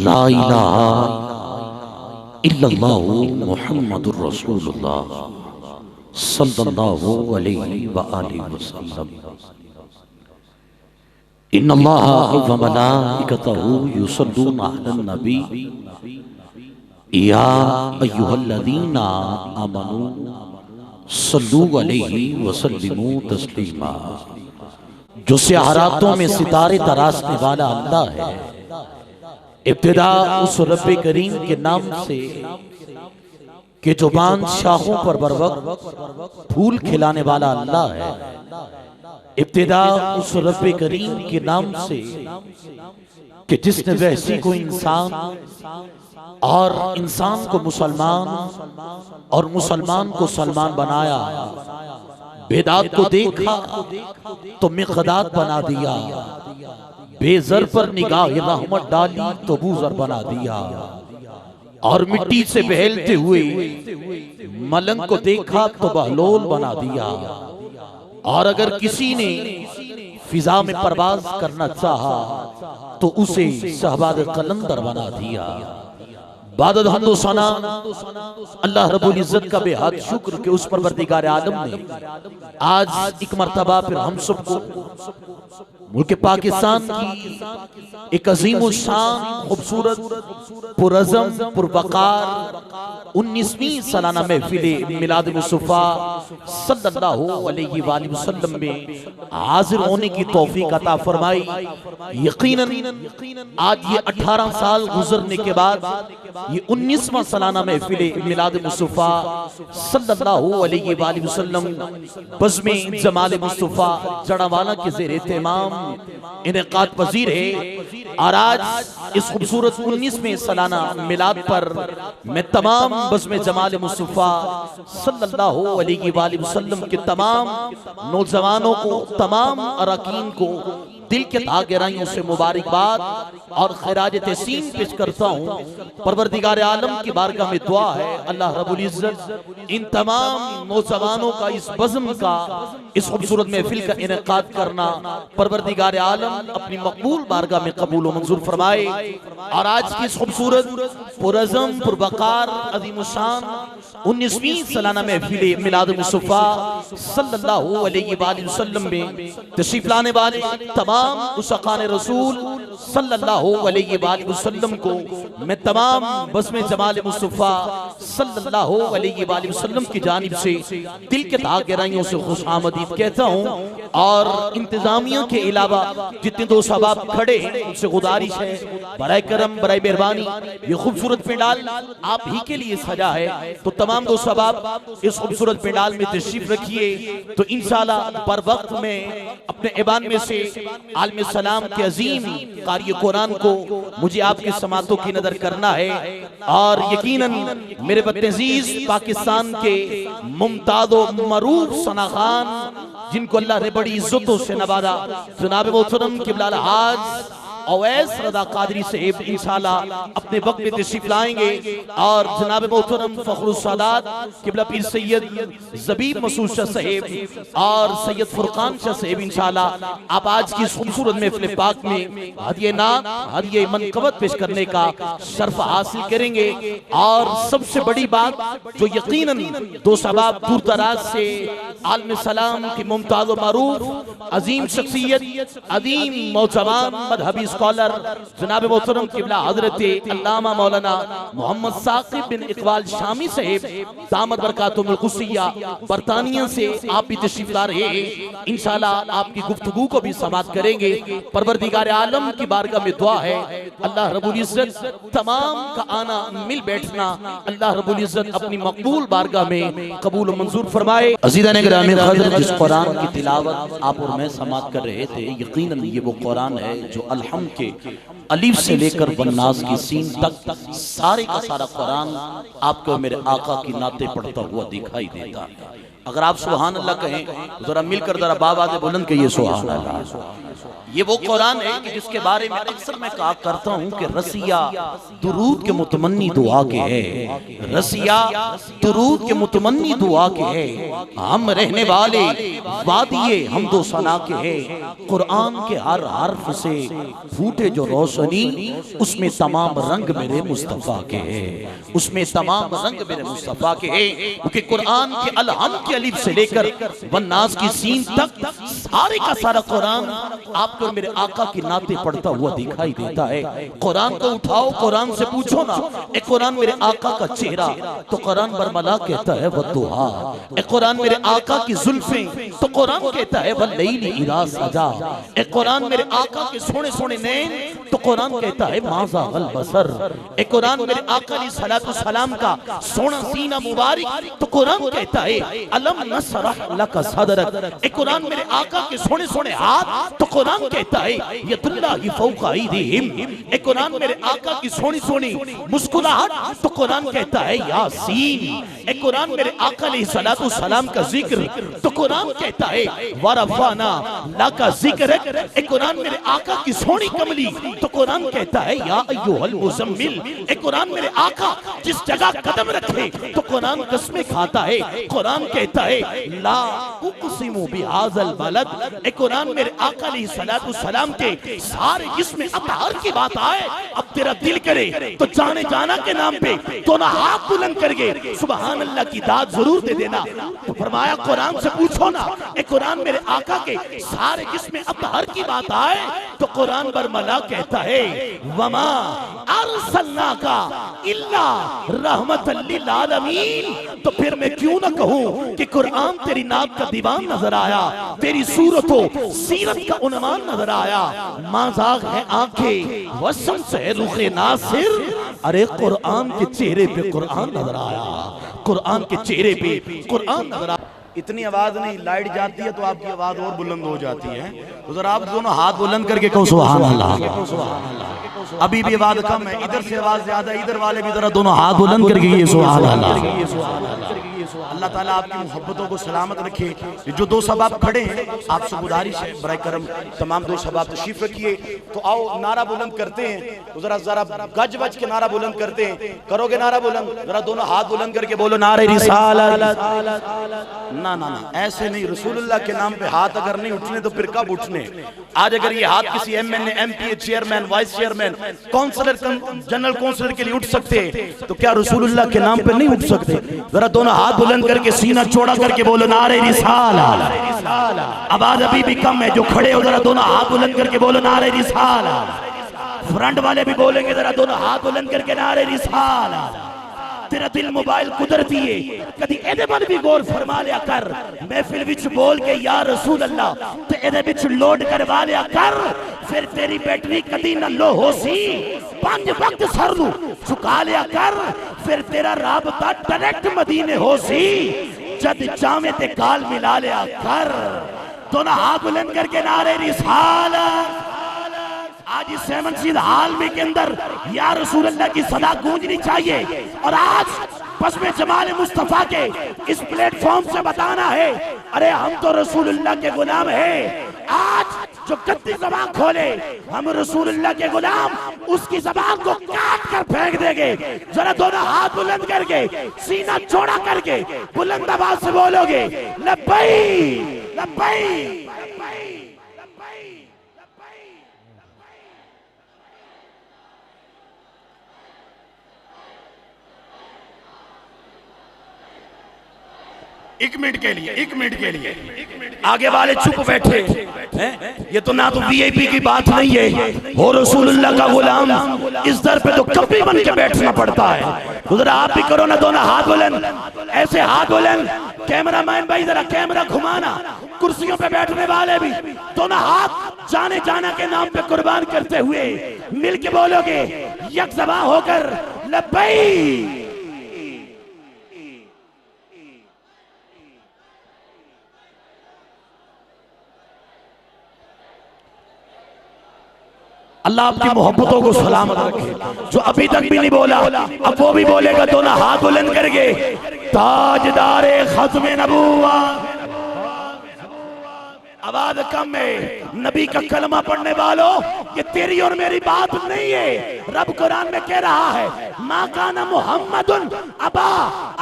ला इलाहा इल्लल्लाहु मुहम्मदुर रसूलुल्लाह सल्लल्लाहु अलैहि व आलिहि वसल्लम। इन्नल्लाहा व मलाइकतहु युसल्लूना अलन नबी या अय्युहल्लज़ीना आमनू सल्लू अलैहि व सल्लिमू तस्लीमा। जो सियारातों में सितारे तराशने वाला अल्लाह है, इब्तिदा उस रब्बे करीम के नाम से कि जो बादशाहों पर बर वक्त फूल खिलाने वाला अल्लाह है। इब्तिदा उस रब्बे करीम के नाम से कि जिसने वैसी को इंसान और इंसान को मुसलमान और मुसलमान को सलमान बनाया। बेदात को देखा तो मिक़दाद बना दिया, बेज़र पर निगाह रहमत डाली तो बूज़र बना दिया, और मिट्टी से बहलते हुए मलंग को देखा तो बहलोल बना दिया। और अगर किसी ने फिजा में परवाज करना चाहा तो उसे शहबाद कलंदर बना दिया। बादद हम्दो सना अल्लाह रब्बुल इज्जत का बेहद शुक्र कि उस परवरदिगार आलम ने आज एक मर्तबा फिर हम सबको मुल्क पाकिस्तान की एक अजीम शान खूबसूरत पुरज़म पुरवकार 19वीं सालाना महफिल मिलाद मुस्तफ़ा सल्लल्लाहु अलैहि वसल्लम में हाजिर होने की तौफीक अता फरमाई। यकीनन आज ये 18 साल गुजरने के बाद ये 19वां सालाना महफिल मिलाद मुस्तफ़ा सल्लल्लाहु अलैहि वसल्लम बज़्म जमाल मुस्तफ़ा जड़ावाला के ज़ेरे तमाम इनेकाद पजीर है। और आज इस खूबसूरत 19वें सालाना मिलाद पर मैं तमाम बज़्म जमाल मुस्तफ़ा सल्लल्लाहु अलैहि वसल्लम के तमाम नौजवानों को, तमाम अरकान को दिल के गहराइयों से मुबारकबाद और खैराज तहसीन पेश करता हूँ। परवरदिगार आलम की बारगाह में दुआ है अल्लाह रब्बुल इज्जत इन तमाम नौजवानों का, इस बज़्म का, इस खूबसूरत महफिल का इनेकाद करना परवरदिगार आलम अपनी मकबूल बारगाह में कबूल व मंजूर फरमाए। और आज की इस खूबसूरत पुरज़म पुरवकार अज़ीम शान 19वीं सालाना महफिल मिलाद मुस्तफ़ा सल्लल्लाहु अलैहि वसल्लम में तशरीफ लाने वाले तमाम उस्ताद रसूल सल्लल्लाहु अलैहि वसल्लम को मैं तमाम बज़्म जमाल मुस्तफ़ा सल्लल्लाहु अलैहि वसल्लम की जानिब से दिल के गहराइयों से खुशामदीद कहता हूँ। और इंतजामिया के अलावा जितने दोस्त अहबाब खड़े हैं उनसे गुजारिश है बराए करम बराए मेहरबानी ये खूबसूरत पंडाल आप ही के लिए सजा है, तो तमाम दोस्त अहबाब इस खूबसूरत पंडाल में तशरीफ रखिए। तो इंशाअल्लाह बर वक्त में अपने ऐवान में से आलम सलाम के अजीम कारी कुरान को मुझे आपकी समातों की नजर करना है। और यकीनन मेरे बदअजीज पाकिस्तान के मुमताज़ व मरूफ सना खान जिनको अल्लाह ने बड़ी इज्जतों से नवाजा, जनाब मोहतरम क़िबला हाज अवैस रज़ा क़ादरी साहब इंशाअल्लाह अपने वक्त में तशरीफ लाएंगे। और जनाब मोहतरम फ़खरुस सादात क़िबला पीर सैयद ज़बीब मसूद शाह साहब और सैयद फुरकान शाह साहब इंशाअल्लाह आप आज की खूबसूरत महफ़िल पाक में हदिये नात हदिये मनक़बत पेश करने का शर्फ हासिल करेंगे। और सबसे बड़ी बात जो यकीनन दो सबाब दूर दराज से आलम सलाम की मुमताज़ व मरूफ अजीम शख्सियत अजीम नौजवान मजहबी स्कॉलर जनाब मोहतरम क़िबला हज़रत अल्लामा मौलाना मोहम्मद साक़िब बिन इक़बाल शामी साहब दामद बरकातुहुल क़ुद्सिया बरतानिया से आप भी तशरीफ ला रहे हैं। इंशाअल्लाह आपकी गुफ्तगू को भी समाअत करेंगे। परवरदिगार आलम की बारगाह में दुआ है अल्लाह रब्बुल इज्जत तमाम का आना मिल बैठना अल्लाह रब्बुल इज्जत अपनी मकबूल बारगाह में कबूल मंजूर फरमाए। अज़ीज़ान गिरामी क़द्र जिस कुरान की तिलावत आप और मैं समाअत कर रहे थे, यकीनन ये वो कुरान है जो अलहम के अलीफ से लेकर वन्नास की सीन तक सारे का सारा कुरान आपको मेरे आका की नाते पढ़ता हुआ दिखाई देता है। अगर आप सुभान अल्लाह कहें तो जरा मिलकर जरा बाबा से बुलंद कहिए सुभान अल्लाह। ये वो कुरान है कि जिसके बारे में अक्सर मैं कहा करता हूं कि रसिया दुरूद के मुतमन्नी दुआ के है, रसिया दुरूद के मुतमन्नी दुआ के है। हम रहने वाले वादिये हमदो सना के है। कुरान के हर हर्फ से फूटे जो रोशनी, उसमें तमाम रंग मेरे मुस्तफा के है, उसमें तमाम रंग मेरे मुस्तफा के है। क्योंकि कुरान के अलहम के अलिफ से लेकर वन्नास की सीन तक सारे का सारा कुरान आपको मेरे आका की नाते पढ़ता हुआ दिखाई देता है। कुरान को उठाओ, कुरान से पूछो ना ए कुरान मेरे आका का चेहरा, तो कुरान बरमला कहता है वद्दुहा। ए कुरान मेरे आका की जुल्फें, तो कुरान कहता है वल्लैली इज़ा सजा। ए कुरान मेरे आका के सोने सोने नैन, तो कुरान कहता है मा ज़ागल बसर। ए कुरान मेरे आका अलैहिस्सलातु सलाम का सोना सीना मुबारक, तो कुरान कहता है अलम नशरह लक सदरक। ए कुरान मेरे आका के सोने सोने हाथ, तो कुरान कहता है यदुल्लाहि फौका ऐदीहिम। ए कुरान मेरे आका की सोनी सोनी मुस्कुराहट, तो कुरान कहता है यासीन। ए कुरान मेरे आका अलैहिस्सलातु सलाम का जिक्र, तो कुरान कहता है वरफाना लका जिक्रक। ए कुरान मेरे आका की सोनी कमली, तो कुरान कहता है या अय्युहल मुज़म्मिल। ए कुरान मेरे आका जिस जगह कदम रखे, तो कुरान कसमें खाता है। कुरान कहता है ला उक़सिमु बिहाज़ल बलद। ए कुरान मेरे आका अलैहिस्सलातु सलाम के सारे जिस्म अतहर की बात आए, अब तेरा दिल करे तो जाने जाना के नाम पे दोनों हाथ बुलंद करके सुभान अल्लाह की दाद जरूर दे देना। तो फरमाया कुरान से पूछो ना ए कुरान मेरे आका के सारे जिस्म अतहर की बात आए, तो कुरान बरमला कहता है वमा अरसलनाका इल्ला रहमतल लिल आलमीन। तो फिर मैं क्यों ना कहूं कि कुरान तेरी नात का दीवान नजर आया, तेरी सूरतों सीरत का उन्मान नजर आया। माज़ाग है आंखें वसम से रुखे नासिर। अरे कुरान के चेहरे पे कुरान नजर आया, कुरान के चेहरे पे कुरान नजर आया। इतनी आवाज नहीं, लाइट जाती है तो आपकी आवाज और बुलंद हो जाती है। तो जरा आप दोनों हाथ बुलंद करके कहो सुभान अल्लाह। अभी भी आवाज कम है, इधर से आवाज ज्यादा, इधर वाले भी जरा दोनों हाथ बुलंद करके ये सुभान अल्लाह। अल्लाह ताला आपकी मोहब्बतों को सलामत रखे। जो दो सबाब खड़े हैं, आपसे गुजारिश है बराए करम तमाम दो सबाब तशरीफ रखिए। तो आओ नारा बुलंद करते हैं, तो जरा जरा गज बज के नारा बुलंद करते हैं। करोगे नारा बुलंद? जरा दोनों हाथ बुलंद करके बोलो नारे रिसालत। ना ना ना, ऐसे नहीं। रसूलुल्लाह के नाम पे हाथ अगर नहीं उठने तो फिर कब उठने? आज अगर ये हाथ किसी MNA, MPA, chairman, vice chairman, councillor, general councillor के लिए उठ सकते हैं, तो क्या रसूलुल्लाह के नाम पे नहीं उठ सकते? जरा दोनों हाथ बुलंद करके सीना चौड़ा करके बोलो नारे रिसालत। आवाज अभी भी कम है, जो खड़े हो जरा दोनों हाथ बुलंद करके बोलो नारे रिसालत। फ्रंट वाले भी बोलेंगे, जरा दोनों हाथ बुलंद करके नारे रिसालत। तेरा दिल मोबाइल कुदरती है, कभी एदे पर भी गौर फरमा लिया कर। महफिल विच बोल के या रसूल अल्लाह, तो एदे विच लोड करवा लिया कर। फिर तेरी बैटरी कदी न लो हो सी। 5 वक्त सर नू झुका लिया कर, फिर तेरा राबता डायरेक्ट मदीने हो सी। जद जामे ते काल मिला लिया कर। दोनों हाथ बुलंद करके नारे रिसालत। आज इस सेवन सीध हाल में के अंदर या रसूल अल्लाह की सदा गूंजनी चाहिए। और आज बस में जमाल मुस्तफा के इस प्लेटफॉर्म से बताना है, अरे हम तो रसूलुल्लाह के गुलाम हैं। आज जो गद्दी ज़बान खोले, हम रसूलुल्लाह के गुलाम, उसकी ज़बान को काट कर फेंक देंगे। जरा दोनों हाथ बुलंद करके सीना चौड़ा करके बुलंद आवाज से बोलोगे लब्बैक लब्बैक। एक मिनट के लिए, एक मिनट के लिए आगे वाले चुप बैठे हैं। ये तो ना तो वीआईपी की बात नहीं है, हो रसूलुल्लाह का गुलाम इस दर पे तो कभी बन के बैठना पड़ता है। तो जरा आप भी करो ना दोनों हाथ बुलंद, ऐसे हाथ बुलंद। कैमरा मैन भाई जरा कैमरा घुमाना, कुर्सियों पे बैठने वाले भी दोनों हाथ जाने जाना के नाम पे कुर्बान करते हुए मिल के बोलोगे यकजबा होकर लब्बैक। अल्लाह आपकी मोहब्बतों को सलामत रखे। जो अभी तक भी नहीं बोला, अब वो भी बोलेगा। दोनों हाथ बुलंद करके ताजदारे खत्म नबूवत। आवाज कम है। नबी का कलमा पढ़ने वालों, ये तेरी और मेरी बात नहीं है। रब कुरान में कह रहा है, मा काना मुहम्मदुन अबा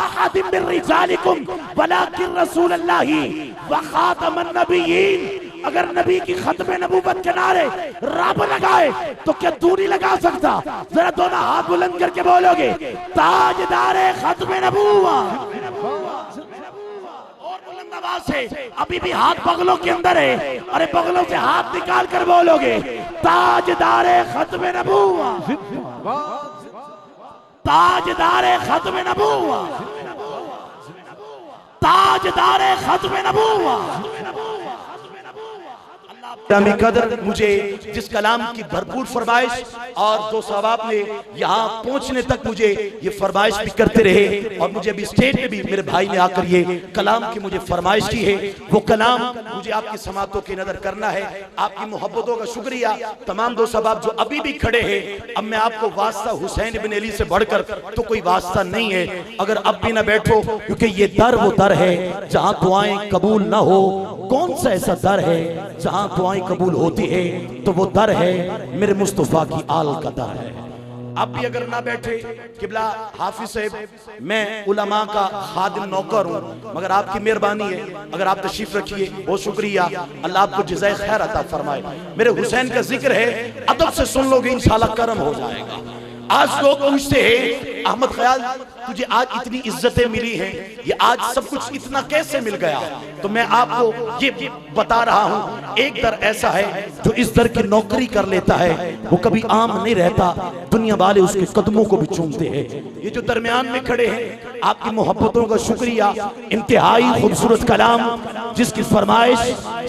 अहदिम मिन रिजालिकुम वलाकिन रसूलुल्लाहि व खातमन नबिय्यीन। अगर नबी की खत्म नबूवत के नारे रब लगाए तो क्या तू नहीं लगा सकता? जरा दोनों हाथ बुलंद करके बोलोगे, ताजदारे खत्म नबूवत। आवाज से अभी भी हाथ बगलों के अंदर है। अरे बगलों से हाथ निकाल कर बोलोगे, ताजदारे खत्म नबूवत, ताजदारे खत्म नबूवत, ताजदारे खत्म नबूवत। कदर मुझे जिस कलाम की भरपूर फरमाइश और दो सवाब ने यहाँ पहुंचने तक मुझे ये फरमाइश भी करते रहे, और मुझे अभी स्टेज पे भी मेरे भाई ने आकर ये कलाम की मुझे फरमाइश की है। वो कलाम मुझे आपकी समातों की नजर करना है। आपकी मोहब्बतों का शुक्रिया। तमाम दो सवाब जो अभी भी खड़े हैं, अब मैं आपको वास्ता हुसैन बिन अली से बढ़कर तो कोई वास्ता नहीं है। अगर अब भी ना बैठो, क्योंकि ये दर वो दर है जहाँ दुआएं कबूल ना हो। कौन सा ऐसा दर है जहाँ दुआएं कबूल होती है? तो वो दर है मेरे मुस्तफा की आल का दर है। अब भी अगर ना बैठे, किबला हाफिज साहब, मैं उलमा का खादिम नौकर हूँ, मगर आपकी मेहरबानी है अगर आप तशरीफ रखिए, बहुत शुक्रिया। अल्लाह आपको जज़ाए खैर अता फरमाए। मेरे हुसैन का जिक्र है, अदब से सुन लोगे इंशाल्लाह करम हो जाएगा। आज लोग पूछते हैं, अहमद ख्याल तुझे आज इतनी इज्जतें मिली हैं, ये आज सब कुछ इतना कैसे मिल गया? तो मैं आपको ये बता रहा हूँ, एक दर ऐसा है जो इस दर की नौकरी कर लेता है, वो कभी आम नहीं रहता। दुनिया वाले उसके कदमों को भी चूमते हैं। ये जो दरमियान में खड़े हैं, आपकी मोहब्बतों का शुक्रिया। इंतहाई खूबसूरत कलाम जिसकी फरमाइश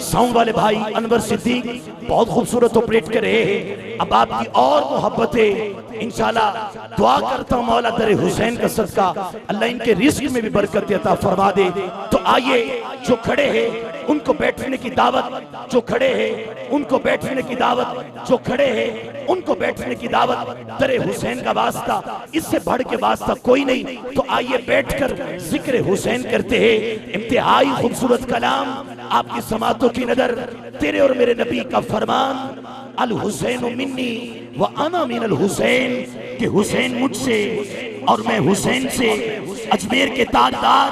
साउंड वाले भाई अनवर सिद्दीक बहुत खूबसूरत ऑपरेट कर रहे हैं। अब आपकी और मोहब्बतें इंशाल्लाह दुआ करता हूं, मौला दरे हुसैन का सदका अल्लाह इनके रिस्क में भी बरकत अता फरमा दे। तो आइए, जो खड़े हैं उनको बैठने की दावत, जो खड़े हैं उनको बैठने की दावत, जो खड़े हैं उनको बैठने की दावत। दरे हुसैन का वास्ता, इससे बढ़ के वास्ता कोई नहीं। तो आइए बैठकर जिक्र हुसैन करते हैं। इंतहाई खूबसूरत कलाम आपकी समातों की नजर, तेरे और मेरे नबी का फरमान, अल हुसैन मिन्नी व अना मिनल हुसैन, कि हुसैन मुझसे और मैं हुसैन से। अजमेर के ताजदार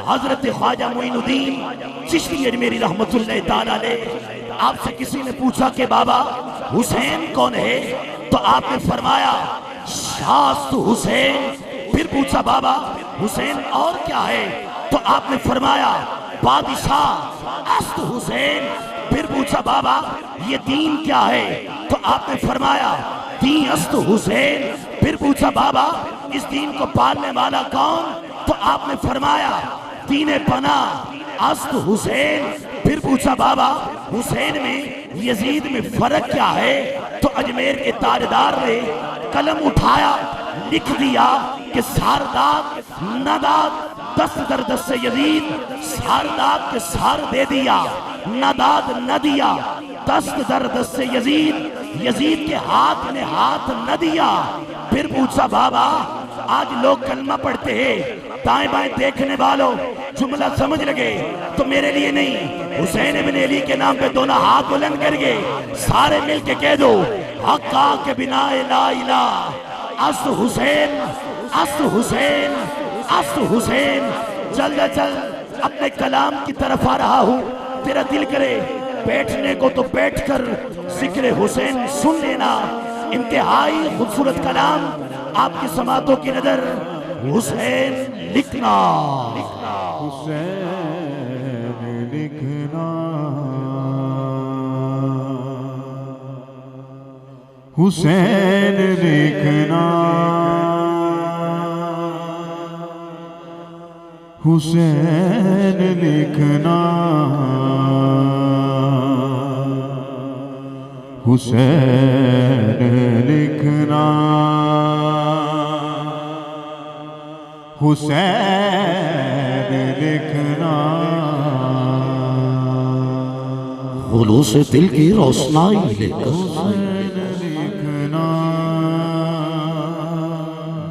हजरत ख्वाजा मोइनुद्दीन चिश्ती अजमेरी रहमतुल्लाह ताला अलैह, आपसे किसी ने पूछा कि बाबा हुसैन कौन है? तो आपने फरमाया शास्त हुसैन। फिर पूछा बाबा हुसैन और क्या है? तो आपने फरमाया बादशाह अस्त हुसैन। फिर पूछा बाबा ये दीन क्या है? तो आपने फरमाया दीन अस्त हुसैन। फिर पूछा बाबा इस दीन को पालने वाला कौन? तो आपने फरमाया दीन पना अस्त हुसैन। फिर पूछा बाबा हुसैन में यजीद में फर्क क्या है? तो अजमेर के ताजदार ने कलम उठाया, लिख दिया कि सारदाद नदाद दस्त दर दस्त से यजीद, सारदाद के सार दे दिया, नदाद न दिया, दस्त दर दस्त से यजीद, यजीद के हाथ ने हाथ न दिया। फिर पूछा बाबा आज लोग कलमा पढ़ते हैं, दाएं बाएं देखने वालों जुमला समझ लगे तो मेरे लिए नहीं, हुसैन इब्न अली के नाम पे दोनों हाथ बुलंद करके सारे मिलके कह दो, हक्का के बिना ला इलाह अस्त हुसैन, अस्त हुसैन, अस्त हुसैन। चल चल अपने कलाम की तरफ आ रहा हूँ, तेरा दिल करे बैठने को तो बैठकर जिक्र हुसैन सुन लेना। इंतहाई खूबसूरत कलाम आपकी समातों की नजर, हुसैन लिखना, हुसैन लिखना, हुसैन लिखना, हुसैन लिखना, हुसैन लिखना, हुसैन लिखना। फूलों से दिल की रोशनाई लेकर लिखना,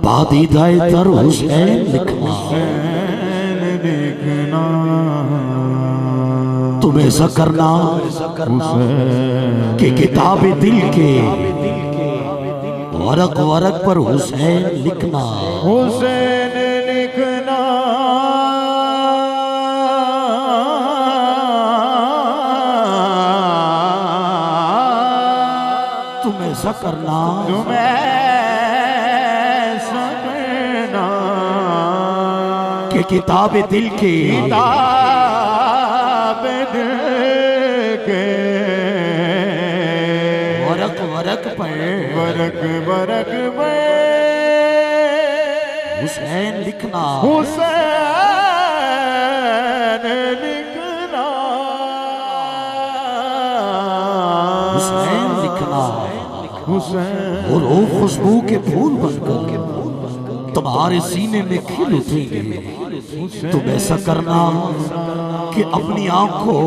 बादीदाए दर हुसैन लिखना, हुसैन तुम ऐसा करना कि किताब दिल के वरक वरक पर हुसैन लिखना, हुसैन लिखना, तुम ऐसा करना, तुम ऐसा करना कि किताब दिल के किताब दिल के वरक वरक पर बरक बरक पे हुसैन लिखना, हुसैन लिखना, हुसैन लिखना। हुसैन और वो खुशबू के फूल बनकर तुम्हारे सीने में खिल उठेंगे। तुम ऐसा करना कि अपनी आंखों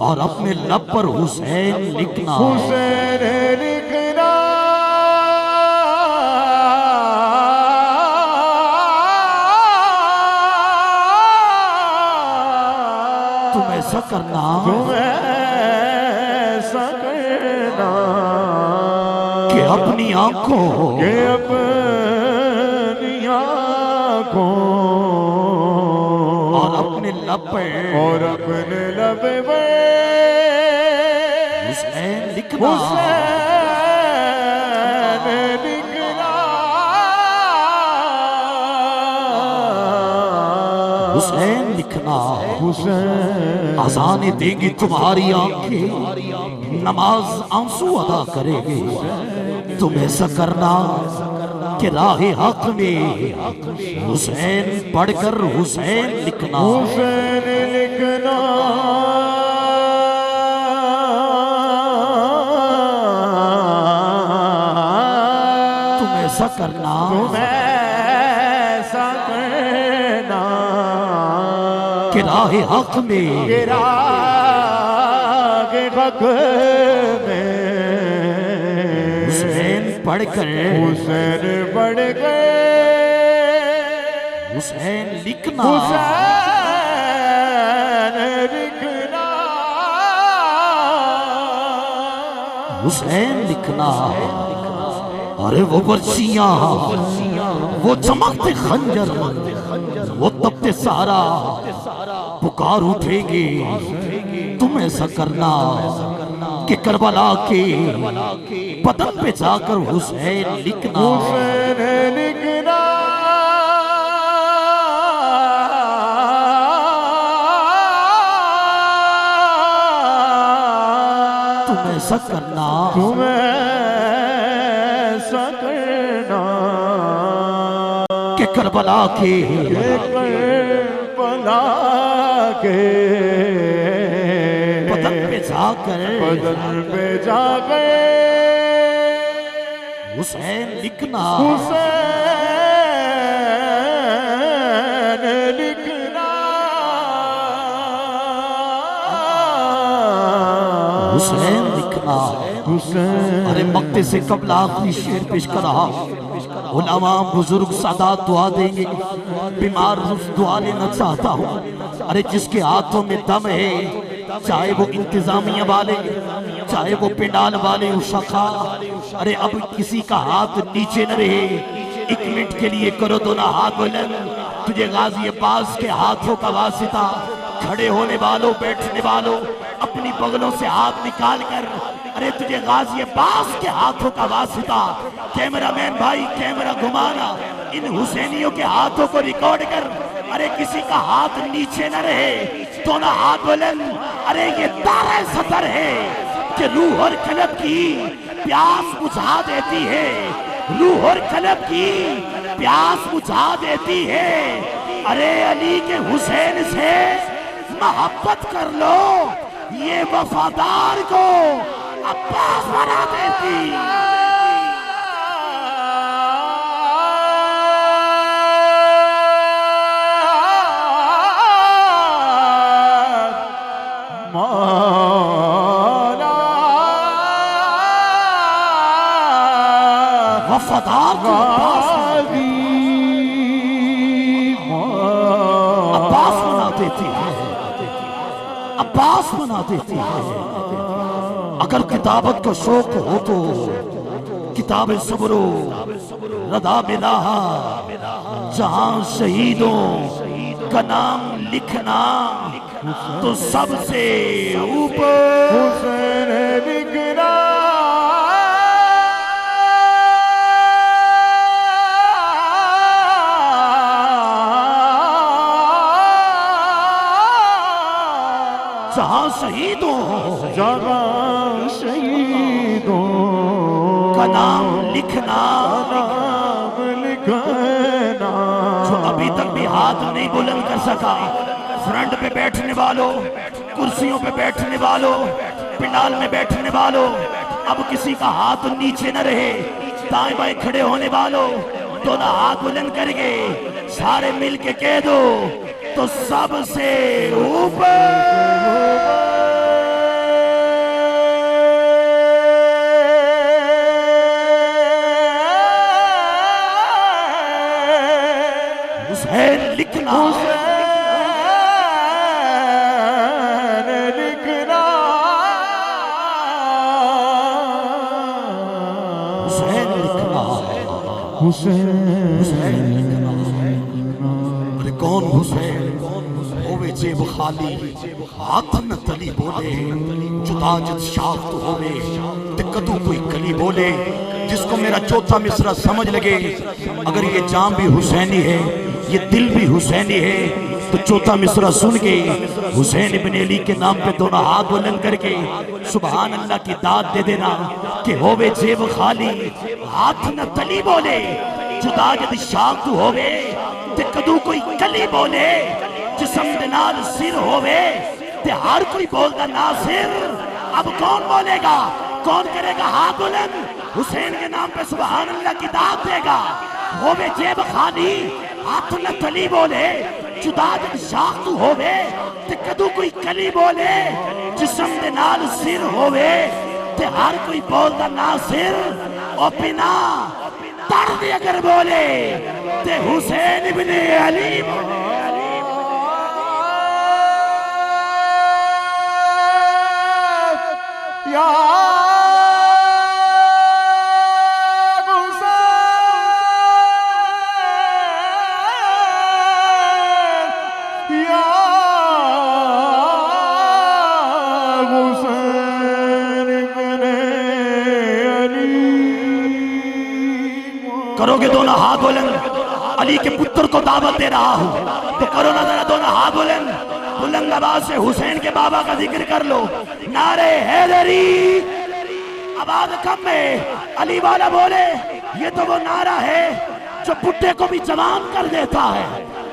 और अपने लब पर हुसैन लिखना, हुसैन लिखना, तुम ऐसा करना, तुम ऐसा करना कि अपनी आंखों कि अपनी आँखों और अपने लब पर और अपने लब पे हुसैन लिखना, हुसैन लिखना, हुसैन लिखना। हुसैन अजाने देंगी तुम्हारी आंखें, नमाज आंसू अदा करेंगे। तुम ऐसा करना कि राहे हक में हुसैन पढ़कर हुसैन लिखना, हुसैन लिखना, तुम ऐसा करना तुम ऐसा करना कि राहे हक में गिरा के हक में हुसैन पढ़कर हुसैन बढ़ गए, हुसैन लिखना, हुसैन लिखना, हुसैन लिखना। अरे वो बर्चियां, वो चमकते खंजर, वो तपते सारा पुकार उठेंगे। तुम ऐसा करना कि करबला के बदन पे जाकर हुसैन लिखना, हुसैन लिखना, तुम ऐसा करना तुम ऐसा करना कि करबला के करबला के बदन पे जाकर बदन पे जा गए हुसैन लिखना, हुसैन लिखना, हुसैन लिखना। हुसैन अरे मक्ते से कबल आखिरी शेर पेश कर रहा, उलमा बुजुर्ग सादात दुआ देंगे, बीमार रुफ दुआ लेना चाहता हूँ। अरे जिसके हाथों में दम है, चाहे वो इंतजामिया वाले, चाहे वो पिंडाल वाले उशखा, अरे अब किसी का हाथ नीचे न रहे। 1 मिनट के लिए करो दोनों हाथ बुलंद। तुझे गाजी अब्बास के हाथों का वासिता, खड़े होने वालों, बैठने वालों, अपनी बगलों से हाथ निकाल कर, अरे तुझे गाजी अब्बास के हाथों का वासिता। कैमरामैन भाई कैमरा घुमाना, इन हुसैनियों के हाथों को रिकॉर्ड कर। अरे किसी का हाथ नीचे न रहे, दोनों हाथ बुलंद। अरे ये तारा सतर है कि रूह और कलब की प्यास बुझा देती है, रूह और कलब की प्यास बुझा देती है। अरे अली के हुसैन से मोहब्बत कर लो, ये वफादार को अब्बास बना देती। वफादार को अब्बास बना देती है, अब्बास बना देती है। अगर किताबत का शौक हो तो किताब सब्रो रदा मिला, जहां शहीदों का नाम लिखना तो सबसे ऊपर हुसैन लिखना, जहां शहीदों जहां शहीदों का नाम लिखना, नाम लिखना। जो अभी तक भी हाथ नहीं बुलंद कर सका, फ्रंट पे बैठने वालों, कुर्सियों पे बैठने वालों, पंडाल में बैठने वालों, अब किसी का हाथ नीचे न रहे। दाएं बाएं खड़े होने वालों, दोनों हाथ बुलंद करके सारे मिल के कह दो तो सबसे ऊपर हुसैन लिखना, हुसैन लिखना, हुसैन लिखना, हुसैन अरे कौन हुसैन होवे जेब खाली, हाथ न तली बोले, जुदा जद शाफ्त होवे ते कदू कोई कली बोले। जिसको मेरा चौथा मिसरा समझ लगे, अगर ये जाम भी हुसैनी है, ये दिल भी हुसैनी है, तो चौथा मिसरा सुन के हुसैन इब्न अली के नाम पे दोनों हाथ बुलंद करके सुभान अल्लाह की दाद दे देना कि होवे जेब खाली, हाथ न तली बोले, जुदा जद शाफ्त होवे ते कदू कोई कली बोले। जिस्म दे नाल सिर होवे ते हर कोई बोलदा नासिर। अब कौन बोलेगा, कौन करेगा हाथ बुलंद, हुसैन के नाम पे सुभान अल्लाह की दाद देगा। होवे जेब खाली, हाथ न तली बोले, जुदा जद शाख्त होवे ते कदू कोई कली बोले। जिस्म दे नाल सिर होवे ते हर कोई बोलदा नासिर। ओ बिना दर्द अगर बोले ते हुसैन इब्न अली या हुसैन, या हुसैन इब्ने अली। करोगे दोनों हाथ बुलंद, अली के पुत्र को दावत दे रहा हूं तो करो ना जरा दोनों हाथ बुलंद, बुलंद आवाज से हुसैन के बाबा का जिक्र कर लो। नारे हैदरी, आवाज कम में अली वाला बोले, ये तो वो नारा है जो बुड्ढे को भी जवान कर देता है।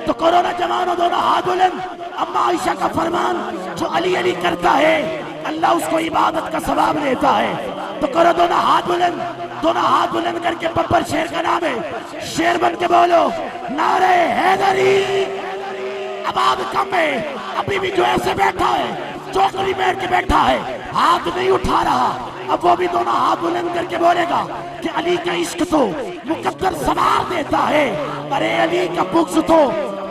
तो करो ना जवानों दोनों हाथ बुलंद। अम्मा आयशा का फरमान जो अली अली करता है अल्लाह उसको इबादत का सवाब देता है। तो करो दोनों हाथ बुलंद, दोनों हाथ बुलंद करके बब्बर शेर का नाम है, शेर बन के बोलो नारे हैदरी। आवाज कम है, अभी भी जो ऐसे बैठा है, चौकड़ी बैठ के बैठा है, हाथ नहीं उठा रहा, अब वो भी दोनों हाथ बुलंद करके बोलेगा कि अली का इश्क तो मुकद्दर संवार देता है, अरे अली का बुग़्ज़ तो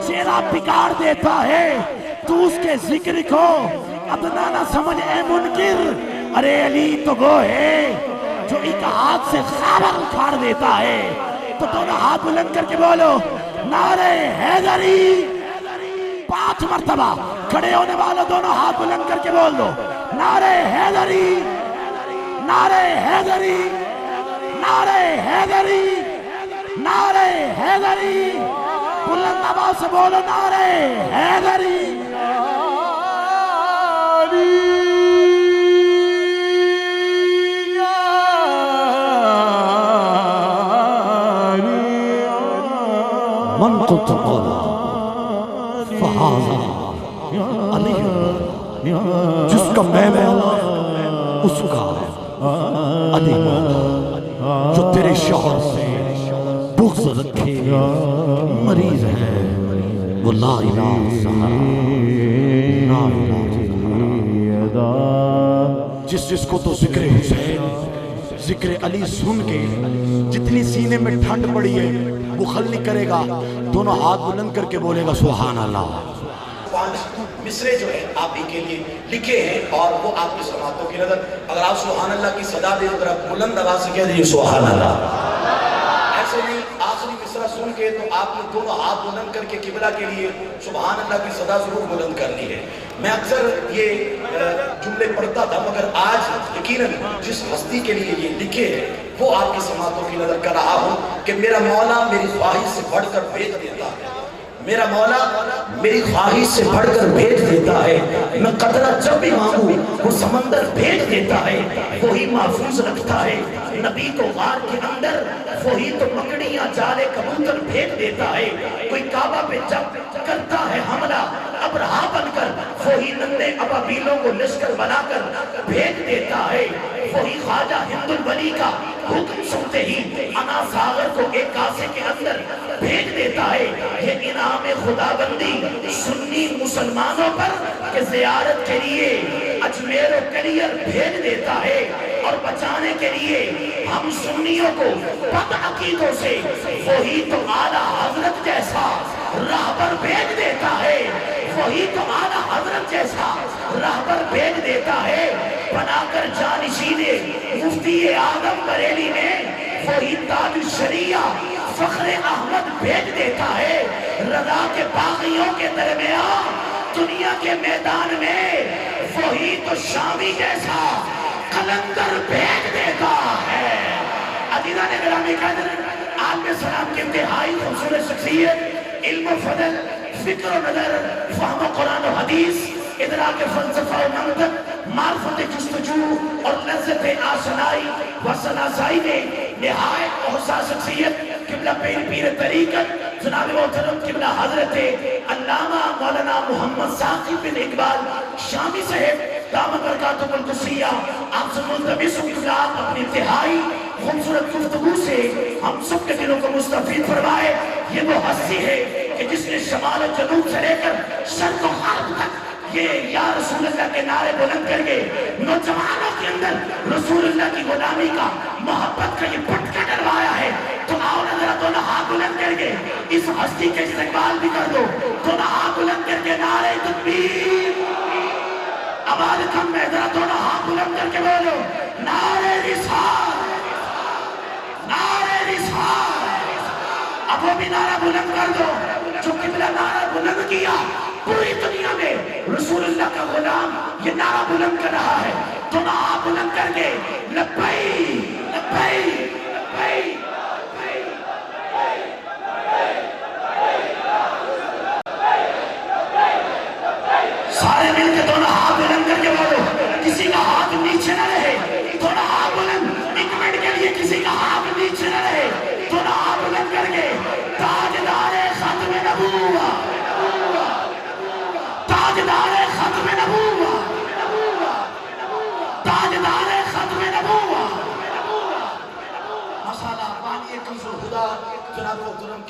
चेहरा बिगाड़ देता है। तू उसके जिक्र को अपना ना समझ ए मुनकिर, अरे अली तो वो है जो एक हाथ से खाबर उखाड़ देता है। तो दोनों हाथ बुलंद करके बोलो नारे हैदरी। 5 मरतबा खड़े होने वालों दोनों हाथ बुलंद करके बोल दो नारे हैदरी, नारे हैदरी, नारे हैदरी, नारे हैदरी। बुलंद आवाज से बोलो नारे हैदरी। मन को तो जिसका मैं मौला उसका अली मौला, जो तेरे शौहर से बुग़्ज़ रखे मरीज है वो ला इलाहा इल्लल्लाह। जिसको तो जिक्र हुसैन जिक्र अली सुन के जितनी सीने में ठंड पड़ी है वो खल नहीं करेगा, दोनों हाथ बुलंद करके बोलेगा सुभान अल्लाह। 5 मिसरे जो है आप ही के लिए लिखे हैं और वो आपकी समातों की नजर, अगर आप सुभान अल्लाह की सदा दे तो आप बुलंद आवाज से कह दीजिए सुभान अल्लाह। ऐसे नहीं, आखिरी मिसरा सुन के तो आपने दोनों हाथ बुलंद करके किबला के लिए सुभान अल्लाह की सदा जरूर बुलंद करनी है। मैं अक्सर ये जुमले पढ़ता था, मगर आज यकीनन जिस हस्ती के लिए ये लिखे हैं वो आपकी समातों की नजर कर रहा हूँ कि मेरा मौला मेरी ख्वाहिश से बढ़कर भेज देता है, मेरा मौला मेरी ख्वाहिश से बढ़कर भेज देता है। मैं कतरा जब भी मांगू वो समंदर भेज देता है, वही महफूज रखता है नबी को गार के अंदर, वही तो मकड़ियां जाले कबूतर भेज देता है। कोई काबा पे जब करता है हमला अबरहा बनकर, वही नन्हे अबाबीलों को लश्कर बनाकर भेज देता है। वही ख्वाजा हिंदुल वली का हुक्म सुनते ही अना सागर को एक कासे के अंदर भेज देता है। ये इनाम खुदाबंदी सुन्नी मुसलमानों पर के ज़ियारत के लिए अजमेर और कलियर भेज देता है, और बचाने के लिए हम सुन्नियों को बद अकीदों से वही तो आला हजरत जैसा राहबर भेज देता है, वही तो आला हजरत जैसा राहबर भेज देता है। बनाकर जानिशीने मुफ्ती आदम बरेली में वही ताज शरिया फखरे अहमद भेज देता है। रजा के बागियों के दरमियान दुनिया के मैदान में वही तो शामी जैसा कलंदर भेज देता है। अदीना ने गिरामी कदर आलम सलाम की इंतहाई खूबसूरत शख्सियत, इल्म फजल, फिक्र और नजर, फहम कुरान और हदीस, इदराक फलसफा और मंतक, मार्फत जुस्तजू और लज़्ज़त आशनाई व सनासाई ने निहायत औसा शख्सियत किबला पीर तरीकत जनाब मोहतरम किबला हजरत अल्लामा मौलाना मोहम्मद साकिब बिन इकबाल शामी साहब दामत बरकातुहुल कुसिया आपसे मुल्तमिस हूं कि आप अपनी इंतहाई खूबसूरत गुफ्तगू से हम सब के दिलों को मुस्तफीद फरमाए। ये वो हस्ती है कि जिसने शमाल और जनूब से लेकर शर्क़ और गर्ब तक ये या रसूलुल्लाह के नारे बुलंद करके नौजवानों के अंदर रसूलुल्लाह की गुलामी का, मोहब्बत का ये पटका डलवाया है। तो आओ ना जरा दोनों हाथ बुलंद करके इस हस्ती के इस्तेमाल भी कर दो। दोनों हाथ बुलंद करके नारे तकबीर, आवाज कम है, जरा दोनों हाथ बुलंद करके बोलो नारे रिसाल, नारे रिसाल। अब वो भी नारा बुलंद कर दो जो किबला नारा बुलंद किया पूरी दुनिया में रसूलुल्लाह का गुलाम ये नारा बुलंद कर रहा है। दोनों हाथ बुलंद करके लब्बैक लब्बैक लब्बैक। सारे मिलकर दोनों हाथ बुलंद करके बोलो, किसी का हाथ नीचे न रहे, दोनों हाथ बुलंद। एक मिनट के लिए किसी का हाथ नीचे न रहे, दोनों हाथ बुलंद करके ताजदारे खत्म नबूवा, ताजदारे खत्म नबूवा, ताजदारे खत्म नबूवा। मसाला पानी कमजोर खुदा जनाब मोहतरम के